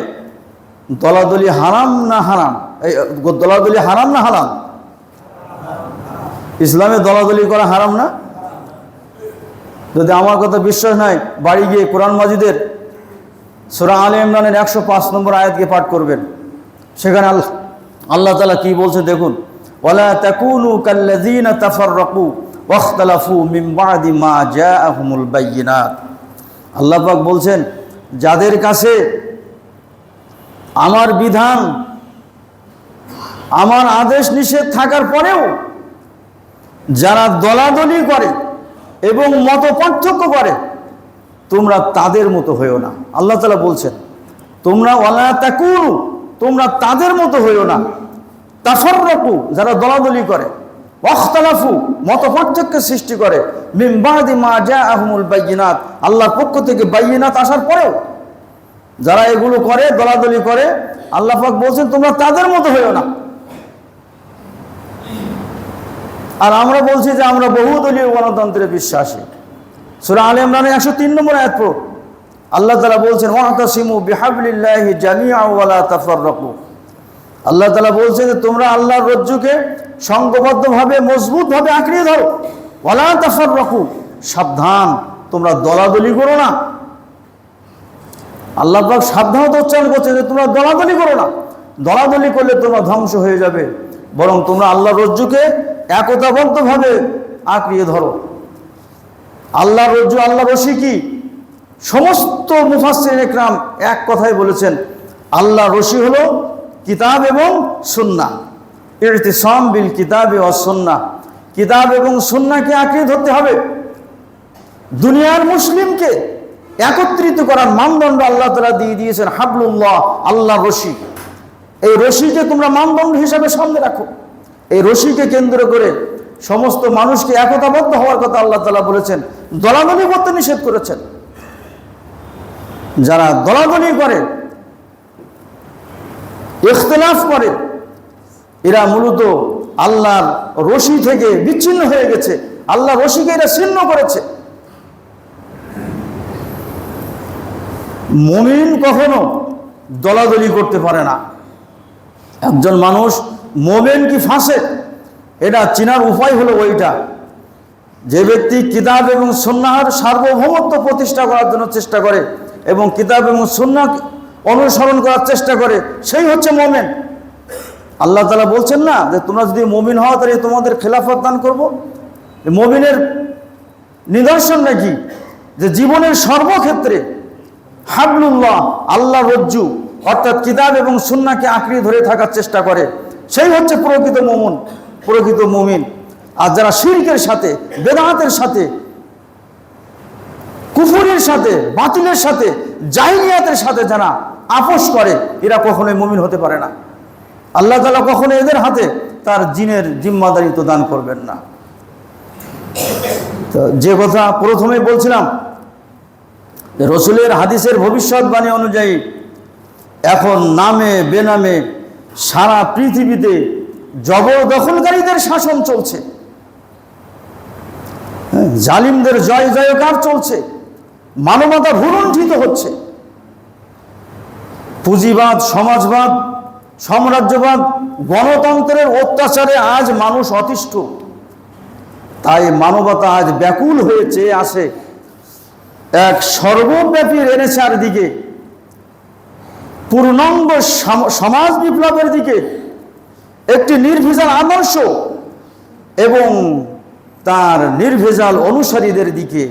দলাদলি হারাম না হারাম? এই দলাদলি হারাম না হারাম? ইসলামে দলাদলি করা হারাম না? যদি আমার কথা বিশ্বাস নাই, বাড়ি গিয়ে কোরআন মাজিদের সূরা আলে ইমরানের 105 নম্বর আয়াতকে পাঠ করবেন। সেখানে আল্লাহ তাআলা কি বলছে দেখুন, ওয়ালা তাকুনু কাল্লাযীনা তাফাররাকু ওয়াখতালাফু মিন বা'দি মা জাআহুমুল বায়্যিনাত। আল্লাহ পাক বলছেন, যাদের কাছে আমার বিধান, আমার আদেশ নিষেধ থাকার পরেও যারা দলাদলি করে এবং মত পার্থক্য করে, তোমরা তাদের মতো হইও না। আল্লাহ তাআলা বলছেন তোমরা ওয়ালা তাকুনু, তোমরা তাদের মতো হইও না, তাফাররাকু, যারা দলাদলি করে, ওয়াখতালাফু, মত পার্থক্যের সৃষ্টি করে, মিন বা'দি মা জাআহুমুল বায়্যিনাত, আল্লাহর পক্ষ থেকে বায়্যিনাত আসার পরেও যারা এগুলো করে, দলাদলি করে, আল্লাহ পাক বলছেন তোমরা তাদের মতো হইও না। আর আমরা বলছি যে আমরা বহুদলীয় গণতন্ত্রে বিশ্বাসী। সূরা আলে ইমরানের 103 নম্বর আয়াত পড়ো, আল্লাহ তাআলা বলছেন ওয়াতাসিমু বিহাবলিল্লাহি জামিআ ওয়া লা তাফাররাকু। আল্লাহ তাআলা বলছেন যে তোমরা আল্লাহর রজ্জুকে সংঘবদ্ধভাবে মজবুতভাবে আঁকড়িয়ে ধরো, ওয়া লা তাফাররাকু, সাবধান তোমরা দলাদলি করো না। আল্লাহ পাক সাবধানতা উচ্চারণ করছে যে তোমরা দলাদলি করো না। দলাদলি করলে তোমরা ধ্বংস হয়ে যাবে, বরং তোমরা আল্লাহর রজ্জুকে একতাবদ্ধভাবে আঁকড়িয়ে ধরো। আল্লাহর রজ্জু, আল্লাহ রশি কি? সমস্ত মুফাসসিরিন ইকরাম এক কথাই বলেছেন, আল্লাহ রশি হলো কিতাব এবং সুন্নাহ। ইতিসাম বিল কিতাবি ওয়াস সুন্নাহ, কিতাব এবং সুন্নাহকে আঁকড়িয়ে ধরতে হবে। দুনিয়ার মুসলিমকে একত্রিত করার মানদণ্ড আল্লাহ তাআলা দিয়ে দিয়েছেন হাবলুল্লাহ, আল্লাহ রশি। এই রশিকে তোমরা মানদণ্ড হিসাবে সামনে রাখো। এই রশিকে কেন্দ্র করে সমস্ত মানুষকে একতাবদ্ধ হওয়ার কথা আল্লাহ তাআলা বলেছেন, দলাদলি করতে নিষেধ করেছেন। যারা দলাদলি করে, ইখতিলাফ করে, এরা মূলত আল্লাহর রশি থেকে বিচ্ছিন্ন হয়ে গেছে। আল্লাহর রশিকে এরা ছিন্ন করেছে। মুমিন কখনো দলাদলি করতে পারে না। একজন মানুষ মুমিন কি ফাসিক, এটা চেনার উপায় হলো ওইটা, যে ব্যক্তি কিতাব এবং সুন্নাহর সার্বভৌমত্ব প্রতিষ্ঠা করার জন্য চেষ্টা করে এবং কিতাব এবং সুন্নাহ অনুসরণ করার চেষ্টা করে, সেই হচ্ছে মুমিন। আল্লাহ তাআলা বলছেন না যে তোমরা যদি মুমিন হও তাহলে তোমাদের খেলাফত দান করব। মুমিনের নিদর্শন নাকি যে জীবনের সর্বক্ষেত্রে হাবলুল্লাহ, আল্লাহ রজ্জু অর্থাৎ কিতাব এবং সুন্নাহকে আঁকড়িয়ে ধরে থাকার চেষ্টা করে, সেই হচ্ছে প্রকৃত মুমিন, প্রকৃত মুমিন। আর যারা শিরকের সাথে, বেদাতের সাথে, কুফরের সাথে, বাতিলের সাথে, জাহিলিয়াতের সাথে যারা আপোষ করে, এরা কখনোই মুমিন হতে পারে না। আল্লাহ তাআলা কখনো এদের হাতে তার জিনের জিম্মাদারি তো দান করবেন না। তো যে কথা প্রথমে বলছিলাম, রসুলের হাদিসের ভবিষ্যৎবাণী অনুযায়ী এখন নামে বেনামে সারা পৃথিবীতে জবরদখলকারীদের শাসন চলছে, জালিমদের জয় জয়কার চলছে, মানবতা ভুলুণ্ঠিত হচ্ছে। পুঁজিবাদ, সমাজবাদ, সাম্রাজ্যবাদ, গণতন্ত্রের অত্যাচারে আজ মানুষ অতিষ্ঠ। তাই মানবতা আজ ব্যাকুল হয়ে চেয়ে আসে এক সর্বব্যাপী রেনেসাঁর দিকে, পূর্ণাঙ্গ সমাজ বিপ্লবের দিকে, একটি নির্ভেজাল আদর্শ এবং তার নির্ভেজাল অনুসারীদের দিকে।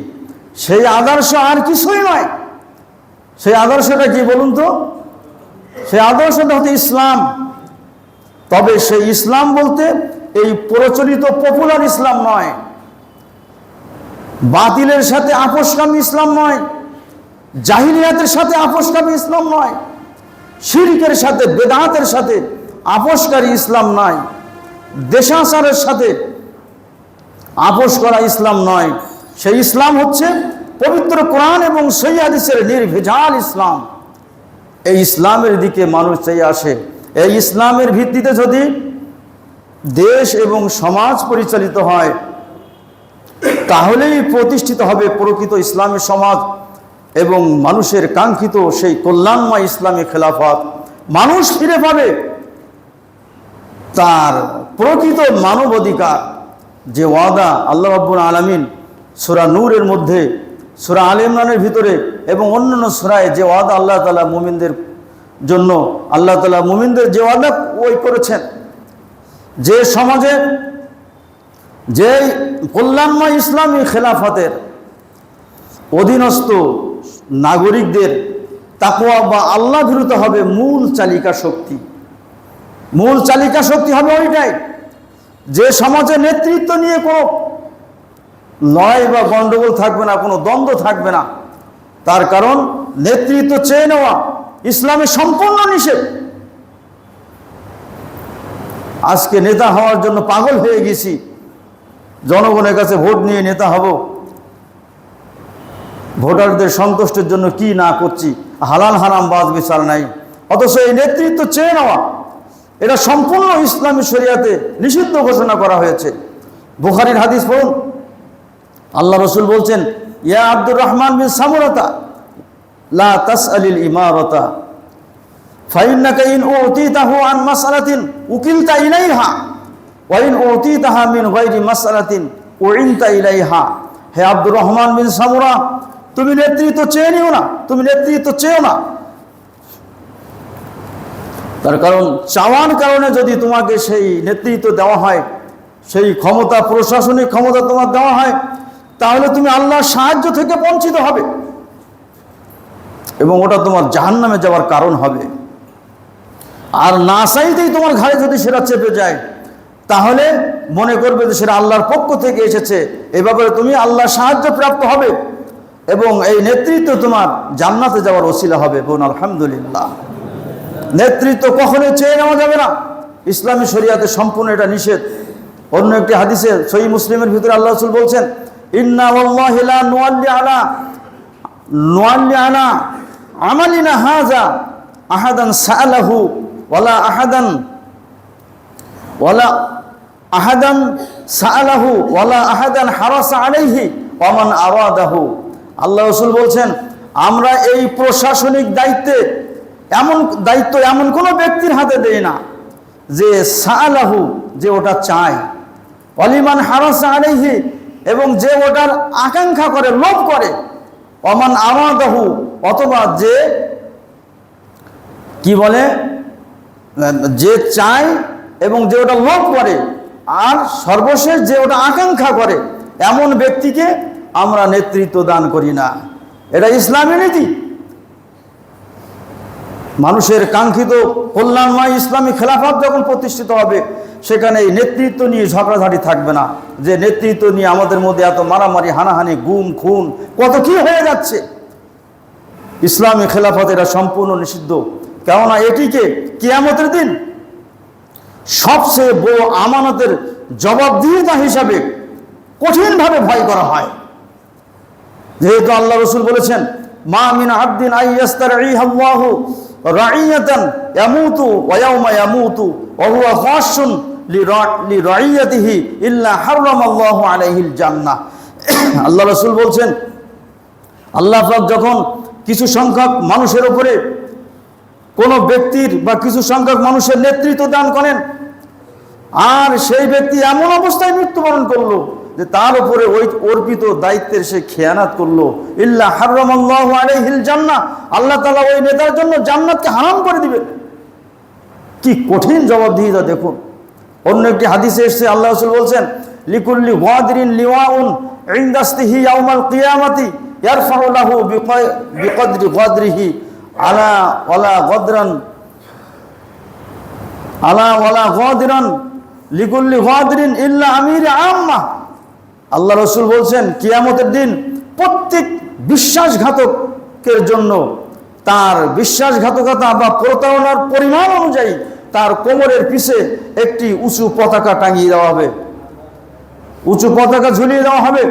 সেই আদর্শ আর কিছুই নয়। সেই আদর্শটা কি বলুন তো? সেই আদর্শটা হচ্ছে ইসলাম। তবে সেই ইসলাম বলতে এই প্রচলিত পপুলার ইসলাম নয়, বাতিলের সাথে আপোষকামী ইসলাম নয়, জাহিলিয়াতের সাথে আপোষকামী ইসলাম নয়, শিরকের সাথে, বেদাতের সাথে আপোষকারী ইসলাম নয়, দেশাচারের সাথে আপোষ করা ইসলাম নয়। সেই ইসলাম হচ্ছে পবিত্র কোরআন এবং সহিহ হাদিসের নির্ভেজাল ইসলাম। এই ইসলামের দিকে মানুষ চেয়ে আসে। এই ইসলামের ভিত্তিতে যদি দেশ এবং সমাজ পরিচালিত হয়, তাহলেই প্রতিষ্ঠিত হবে প্রকৃত ইসলামী সমাজ এবং মানুষের কাঙ্ক্ষিত সেই কল্যাণময় ইসলামী খেলাফত। মানুষ ফিরে পাবে তার প্রকৃত মানবাধিকার, যে ওয়াদা আল্লাহ রাব্বুল আলামিন সূরা নূরের মধ্যে, সূরা আলে ইমরানের ভিতরে এবং অন্যান্য সূরায় যে ওয়াদা আল্লাহ তাআলা মুমিনদের জন্য, আল্লাহ তাআলা মুমিনদের যে ওয়াদা ওই করেছেন, যে সমাজে যে কল্যাণময় ইসলামী খেলাফতের অধীনস্থ নাগরিকদের তাকওয়া বা আল্লাহ ভীরুতা হবে মূল চালিকা শক্তি। মূল চালিকা শক্তি হবে ওইটাই, যে সমাজে নেতৃত্ব নিয়ে কোনো লড়াই বা গণ্ডগোল থাকবে না, কোনো দ্বন্দ্ব থাকবে না। তার কারণ নেতৃত্ব চেয়ে নেওয়া ইসলামে সম্পূর্ণ নিষেধ। আজকে নেতা হওয়ার জন্য পাগল হয়ে গেছি, জনগণের কাছে ভোট নিয়ে নেতা হব, ভোটারদের সন্তুষ্টের জন্য কি না করছি, হালাল হারাম বাদ বিচার নাই। অথচ এই নেতৃত্ব চেয়ে নেওয়া, এটা সম্পূর্ণ ইসলামী শরিয়াতে নিষিদ্ধ ঘোষণা করা হয়েছে। বুখারীর হাদিস পড়ুন, আল্লাহ রসুল বলছেন, ইয়া আব্দুর রহমান বিন সামুরাতা লা তাসআলিল ইমারাতা ফাইন্নাকা ইন উতিতাহু আন মাসআলাতিন উকিলতা ইলাইহা ওয়া ইন উতিতাহা মিন গায়রি মাসআলাতিন উইনতা ইলাইহা। হে আব্দুর রহমান বিন সামুরা, তুমি নেতৃত্ব চেয়ে নিও না, তুমি নেতৃত্ব চেয়েও না। তার কারণ চাওয়ার কারণে যদি তোমাকে সেই নেতৃত্ব দেওয়া হয়, সেই ক্ষমতা, প্রশাসনিক ক্ষমতা তোমার দেওয়া হয়, তাহলে তুমি আল্লাহর সাহায্য থেকে বঞ্চিত হবে এবং ওটা তোমার জাহান্নামে যাওয়ার কারণ হবে। আর না চাইতেই তোমার ঘাড়ে যদি সেটা চেপে যায়, তাহলে মনে করবে যে সেটা আল্লাহর পক্ষ থেকে এসেছে, এই ব্যাপারে তুমি আল্লাহর সাহায্য প্রাপ্ত হবে এবং এই নেতৃত্ব তোমার জান্নাতে যাওয়ার ওসিলা হবে। বোন আলহামদুলিল্লাহ, নেতৃত্ব কখনোই চেয়ে নেওয়া যাবে না, ইসলামী শরিয়াতে সম্পূর্ণ এটা নিষেধ। অন্য একটি হাদিসে সহিহ মুসলিমের ভিতরে আল্লাহ রাসূল বলছেন, ইন্না ওয়াল্লাহি লা নুআল্লি আলা আমালিনা হাযা আহাদান সাআলাহু ওয়ালা আহাদান হারাসা আলাইহি ওয়া মান আরাদাহু। আল্লাহ রাসূল বলছেন, আমরা এই প্রশাসনিক দায়িত্ব এমন কোনো ব্যক্তির হাতে দেই না যে সাআলাহু, যে ওটা চায়, ওয়ালিমান হারাসা আলাইহি, এবং যে ওটার আকাঙ্ক্ষা করে, লোভ করে, ওমান আরাদাহু, অথবা যে কি বলে, যে চায় এবং যে ওটা লোভ করে, আর সর্বশেষ যে ওটা আকাঙ্ক্ষা করে, এমন ব্যক্তিকে আমরা নেতৃত্ব দান করি না। এটা ইসলামী নীতি। মানুষের কাঙ্ক্ষিত কল্যাণময় ইসলামী খেলাফত যখন প্রতিষ্ঠিত হবে, সেখানে এই নেতৃত্ব নিয়ে ঝগড়াঝাটি থাকবে না, যে নেতৃত্ব নিয়ে আমাদের মধ্যে এত মারামারি, হানাহানি, গুম খুন, কত কি হয়ে যাচ্ছে। ইসলামী খেলাফত এটা সম্পূর্ণ নিষিদ্ধ। কেননা এটিকে কিয়ামতের দিন সবচেয়ে বড় আমানতের জবাবদিহিতা হিসাবে কঠিনভাবে ভয় করা হয়। যেহেতু আল্লাহ রাসূল বলেছেন, মা মিন আবদিন আইয়াস্তারঈহাল্লাহু রাঈয়াতান ইয়ামুতু ওয়া ইয়াওমা ইয়ামুতু ওয়া হুয়া খাশুন লিরাঈয়াতিহি ইল্লা হারামাল্লাহু আলাইহিল জান্নাহ। আল্লাহ রাসূল বলছেন, আল্লাহ পাক যখন কিছু সংখ্যক মানুষের উপরে, কোনো ব্যক্তির বা কিছু সংখ্যক মানুষের নেতৃত্ব দান করেন, আর সেই ব্যক্তি এমন অবস্থায় মৃত্যুবরণ করলো যে তার উপরে ওই অর্পিত দায়িত্বের সে খেয়ানাত করলো, ইল্লা হারামাল্লাহু আলাইহিল জান্নাহ, আল্লাহ তাআলা ওই নেতার জন্য জান্নাতকে হারাম করে দিবেন। কি কঠিন জবাবদিহিতা দেখুন। অন্য একটি হাদিসে এসেছে, আল্লাহ রাসূল বলছেন, লিকুল্লি গাদিরিন লিওয়াউন ইনদাস্তিহি ইয়াউমাল কিয়ামাতি ইয়ারফাউ লাহু বিকদরি গাদরিহি আলা ওয়ালা গাদিরান লিকুল্লি গাদিরিন ইল্লা আমির আম্মা। আল্লাহ রাসূল বলছেন, কিয়ামতের দিন প্রত্যেক বিশ্বাসঘাতকের জন্য তার বিশ্বাসঘাতকতা বা প্রতারণার পরিমাণ অনুযায়ী তার কোমরের পিছে একটি উঁচু পতাকা টাঙিয়ে দেওয়া হবে, উঁচু পতাকা ঝুলিয়ে দেওয়া হবে।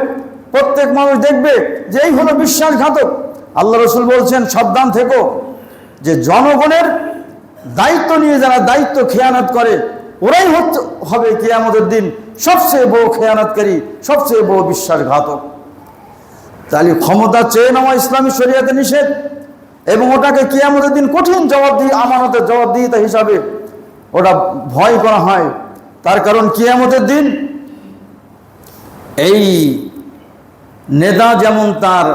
প্রত্যেক মানুষ দেখবে যে এই হলো বিশ্বাসঘাতক। আল্লাহ রাসূল বলছেন, সাবধান থেকো, যে জনগণের দায়িত্ব নিয়ে যারা দায়িত্ব খেয়ানত করে, ওরাই হবে কিয়ামতের দিন সবচেয়ে বড় খেয়ানতকারী, সবচেয়ে বড় বিশ্বাসঘাতক। তাহলে ক্ষমতা চেয়ে নেওয়া ইসলামী শরিয়াতে নিষেধ, এবং ওটাকে কিয়ামতের দিন কঠিন জবাবদিহি, আমানতের জবাবদিহিতা হিসাবে ওটা ভয় করা হয়। তার কারণ কিয়ামতের দিন এই নেতা যেমন তার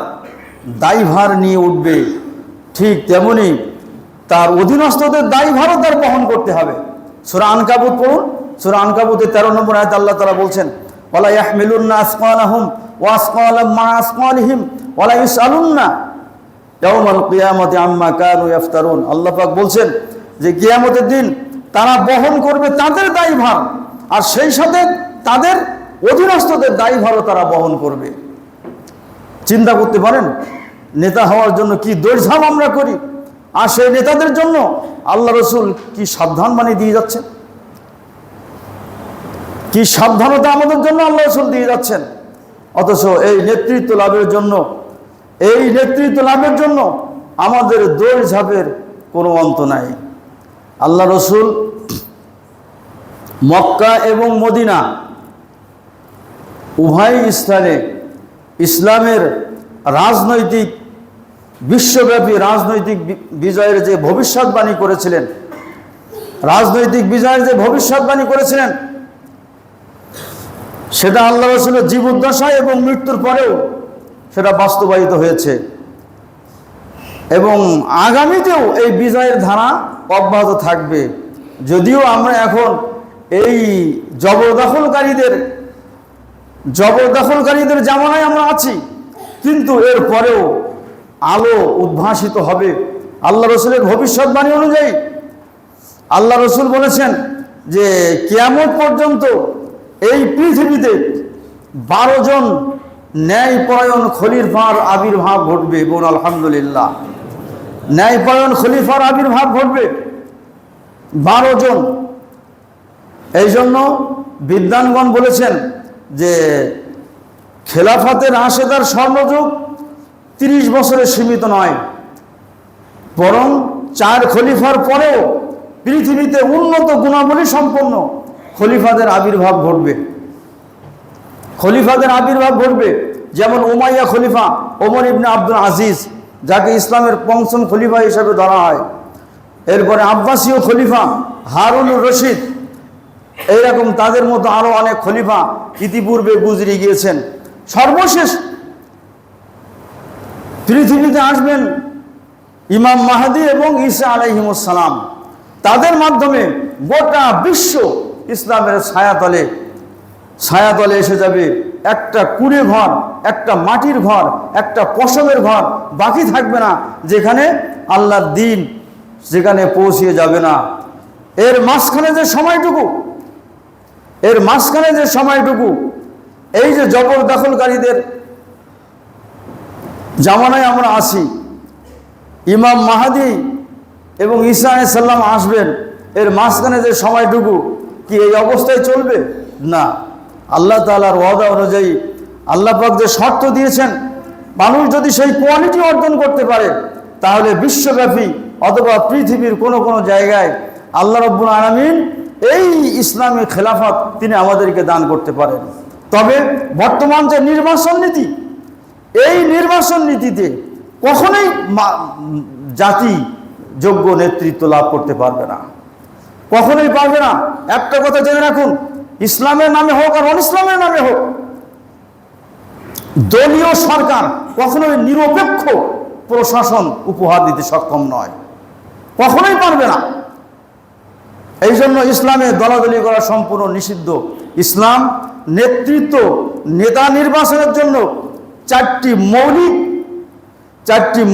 দায়ভার নিয়ে উঠবে, ঠিক তেমনি তার অধীনস্থদের দায়ভারও তার বহন করতে হবে। সূরা আনকাবুত পড়ুন, সূরা আনকাবুতের 13 নম্বর আয়াতে আল্লাহ তাআলা বলছেন, ওয়ালা ইয়াহমিলুন্না আসকালাহুম ওয়া আসকালাম মা আসকালিহিম ওয়ালা ইউসআলুন্না ইয়াউমাল কিয়ামাতি আম্মা কানু ইফতারুন। আল্লাহ পাক বলছেন যে কিয়ামতের দিন তারা বহন করবে তাদের দায়ভার, আর সেই সাথে তাদের অধীনস্থদের দায়ভারও তারা বহন করবে। চিন্তা করতে পারেন নেতা হওয়ার জন্য কি দৌড়ঝাঁপ আমরা করি, আর সেই নেতাদের জন্য আল্লাহ রাসূল কি সাবধান বানিয়ে দিয়ে যাচ্ছেন, কি সাবধানতা আমাদের জন্য আল্লাহ রাসূল দিয়ে যাচ্ছেন। অথচ এই নেতৃত্ব লাভের জন্য আমাদের দৌড়ঝাঁপের কোনো অন্ত নাই। আল্লাহ রাসূল মক্কা এবং মদিনা উভয় স্থানে ইসলামের রাজনৈতিক বিশ্বব্যাপী রাজনৈতিক বিজয়ের যে ভবিষ্যৎবাণী করেছিলেন, রাজনৈতিক বিজয়ের যে ভবিষ্যৎবাণী করেছিলেন, সেটা আল্লাহ রাসূলের জীবদ্দশায় এবং মৃত্যুর পরেও সেটা বাস্তবায়িত হয়েছে এবং আগামীতেও এই বিজয়ের ধারা অব্যাহত থাকবে। যদিও আমরা এখন এই জবরদখলকারীদের জামানায় আমরা আছি, কিন্তু এর পরেও আলো উদ্ভাসিত হবে আল্লাহ রসুলের ভবিষ্যৎবাণী অনুযায়ী। আল্লাহ রসুল বলেছেন যে কিয়ামত পর্যন্ত এই পৃথিবীতে 12 জন ন্যায়পরায়ণ খলিফার আবির্ভাব ঘটবে। বলুন আলহামদুলিল্লাহ। ন্যায়পরায়ণ খলিফার আবির্ভাব ঘটবে 12 জন। এই জন্য বিদ্বানগণ বলেছেন যে খেলাফতের রাশেদার স্বর্ণযুগ 30 বছরে সীমিত নয়, বরং 4 খলিফার পরেও পৃথিবীতে উন্নত গুণাবলী সম্পন্ন খলিফাদের আবির্ভাব ঘটবে। খলিফাদের আবির্ভাব ঘটবে, যেমন উমাইয়া খলিফা ওমর ইবনে আব্দুল আজিজ, যাকে ইসলামের 5ম খলিফা হিসেবে ধরা হয়। এরপরে আব্বাসীয় খলিফা হারুনুর রশিদ, এইরকম তাদের মতো আরো অনেক খলিফা ইতিপূর্বে গুজরে গিয়েছেন। সর্বশেষ পৃথিবীতে আসবেন ইমাম মাহদী এবং ঈসা আলাইহিমুস সালাম। তাদের মাধ্যমে গোটা বিশ্ব ইসলামের ছায়াতলে এসে যাবে। একটা কুঁড়ে ঘর, একটা মাটির ঘর, একটা পশমের ঘর বাকি থাকবে না যেখানে আল্লাহর দ্বীন যেখানে পৌঁছিয়ে যাবে না। এর মাঝখানে যে সময়টুকু এই যে জবরদখলকারীদের জামানায় আমরা আছি, ইমাম মাহদী এবং ঈসা আলাইহিস সালাম আসবেন, এর মাঝখানে যে সময়টুকু কি এই অবস্থায় চলবে? না। আল্লাহ তাআলার ওয়াদা অনুযায়ী আল্লাহ পাক যে শর্ত দিয়েছেন, মানুষ যদি সেই কোয়ালিটি অর্জন করতে পারে, তাহলে বিশ্বব্যাপী অথবা পৃথিবীর কোনো জায়গায় আল্লাহ রাব্বুল আলামিন এই ইসলামী খেলাফত তিনি আমাদেরকে দান করতে পারেন। তবে বর্তমান যে নির্বাচন নীতি, এই নির্বাচন নীতিতে কখনোই জাতি যোগ্য নেতৃত্ব লাভ করতে পারবে না, কখনোই পারবে না। একটা কথা জেনে রাখুন, ইসলামের নামে হোক আর অনিসলামের নামে হোক, দলীয় সরকার কখনোই নিরপেক্ষ প্রশাসন উপহার দিতে সক্ষম নয়, কখনোই পারবে না। এই জন্য ইসলামে দলাদলি করা সম্পূর্ণ নিষিদ্ধ। ইসলাম নেতা নির্বাচনের জন্য 4টি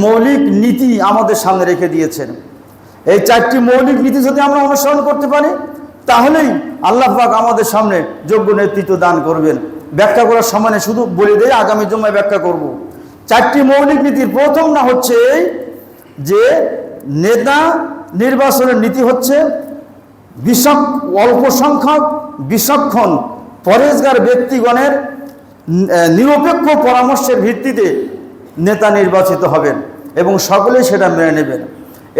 মৌলিক নীতি আমাদের সামনে রেখে দিয়েছেন। এই 4টি মৌলিক নীতি যদি আমরা অনুসরণ করতে পারি, তাহলেই আল্লাহ পাক আমাদের সামনে যোগ্য নেতৃত্ব দান করবেন। ব্যাখ্যা করার সময় শুধু বলে দেয়, আগামী জুমায় ব্যাখ্যা করব। 4টি মৌলিক নীতির প্রথমটা হচ্ছে এই যে নেতা নির্বাচনের নীতি হচ্ছে অল্প সংখ্যক বিচক্ষণ পরেজগার ব্যক্তিগণের নিরপেক্ষ পরামর্শের ভিত্তিতে নেতা নির্বাচিত হবেন এবং সকলেই সেটা মেনে নেবেন।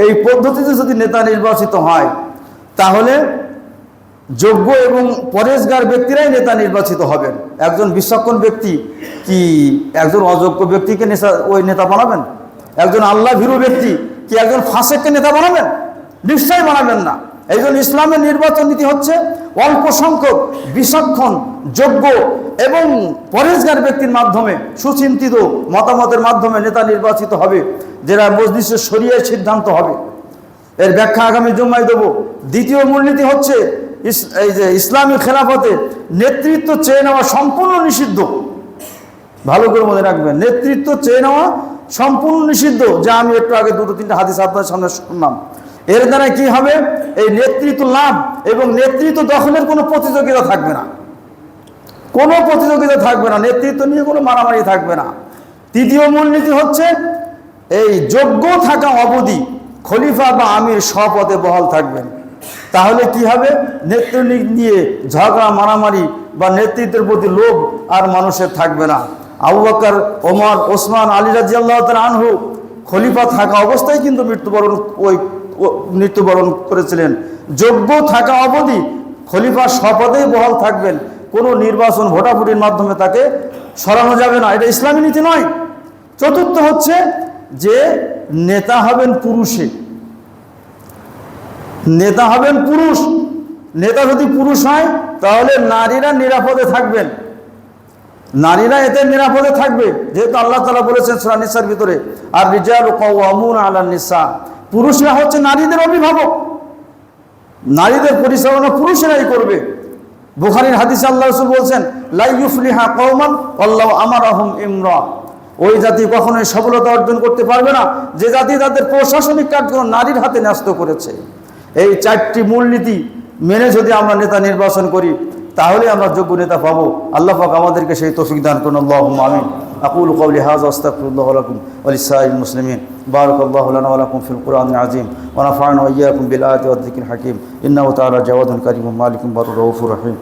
এই পদ্ধতিতে যদি নেতা নির্বাচিত হয়, তাহলে যোগ্য এবং পরেজগার ব্যক্তিরাই নেতা নির্বাচিত হবেন। একজন বিচক্ষণ ব্যক্তি কি একজন অযোগ্য ব্যক্তিকে নেতা বানাবেন? একজন আল্লাহ ভীরু ব্যক্তি কি একজন ফাসেককে নেতা বানাবেন? নিশ্চয়ই বানাবেন না। এই জন্য ইসলামের নির্বাচন নীতি হচ্ছে অল্প সংখ্যক বিচক্ষণ, যোগ্য এবং পরেজগার ব্যক্তির মাধ্যমে, সুচিন্তিত মতামতের মাধ্যমে নেতা নির্বাচিত হবে, যারা মজলিসে শরিয়ার সিদ্ধান্ত হবে। এর ব্যাখ্যা আগামী জুমায় দেব। দ্বিতীয় মূলনীতি হচ্ছে এই যে ইসলামী খেলাফতে নেতৃত্ব চেয়ে নেওয়া সম্পূর্ণ নিষিদ্ধ। ভালো করে মনে রাখবেন, নেতৃত্ব চেয়ে নেওয়া সম্পূর্ণ নিষিদ্ধ, যা আমি একটু আগে 2-3টা হাদিস আপনাদের সামনে শুনলাম। এর দ্বারা কি হবে? এই নেতৃত্ব লাভ এবং নেতৃত্ব দখলের কোনো প্রতিযোগিতা থাকবে না, কোনো প্রতিযোগিতা থাকবে না, নেতৃত্ব নিয়ে কোনো মারামারি থাকবে না। তৃতীয় মূলনীতি হচ্ছে এই যোগ্য থাকা অবধি খলিফা বা আমির স্বপদে বহাল থাকবেন। তাহলে কি হবে? নেতৃত্ব নিয়ে ঝগড়া মারামারি বা নেতৃত্বের প্রতি লোভ আর মানুষের থাকবে না। আবু বকর, ওমর, ওসমান, আলী রাদিয়াল্লাহু তাআলা আনহু খলিফা থাকা অবস্থায় কিন্তু মৃত্যুবরণ করেছিলেন। যোগ্য থাকা অবধি খলিফা স্বপদেই বহাল থাকবেন, কোনো নির্বাচন ভোটাভুটির মাধ্যমে তাকে সরানো যাবে না, এটা ইসলামী নীতি নয়। চতুর্থ হচ্ছে যে নেতা হবেন পুরুষে, নেতা হবেন পুরুষ। নেতা যদি পুরুষ হয় তাহলে নারীরা নিরাপদে থাকবেন, নারীরা এতে নিরাপদে থাকবে, যেহেতু আল্লাহ তাআলা বলেছেন সূরা নিসার ভিতরে, আর রিজালু কাওয়ামুনা আলান নিসা, পুরুষরা হচ্ছে নারীদের অভিভাবক, নারীদের পরিচালনা পুরুষেরাই করবে। বুখারীর হাদিসে আল্লাহ রাসূল বলছেন, লা ইউফলিহা কওমান আল্লাহু আমারাহুম ইমরা, ওই জাতি কখনোই সফলতা অর্জন করতে পারবে না যে জাতি তাদের প্রশাসনিক কার্যক্রম নারীর হাতে ন্যস্ত করেছে। এই চারটি মূলনীতি মেনে যদি আমরা নেতা নির্বাচন করি তাহলে আমরা যোগ্য নেতা পাবো। আল্লাহ পাক আমাদেরকে সেই তৌফিক দান করুন। আল্লাহুম্মা আমিন। আকুলু কওলি হাযা আস্তাগফিরুল্লাহ লাকুম ওয়া লিসাইরিল মুসলিমিন। বারাকাল্লাহু লানা ওয়া লাকুম ফিল কুরআনিল আযীম ওয়া নাফা'না ওয়া ইয়্যাকুম বিল আয়াতি ওয়াদ যিকিরিল হাকীম। ইন্নাহু তাআলা জাওয়াদুন কারীমুন মালিকুম বারুর রাউফুর রহিম।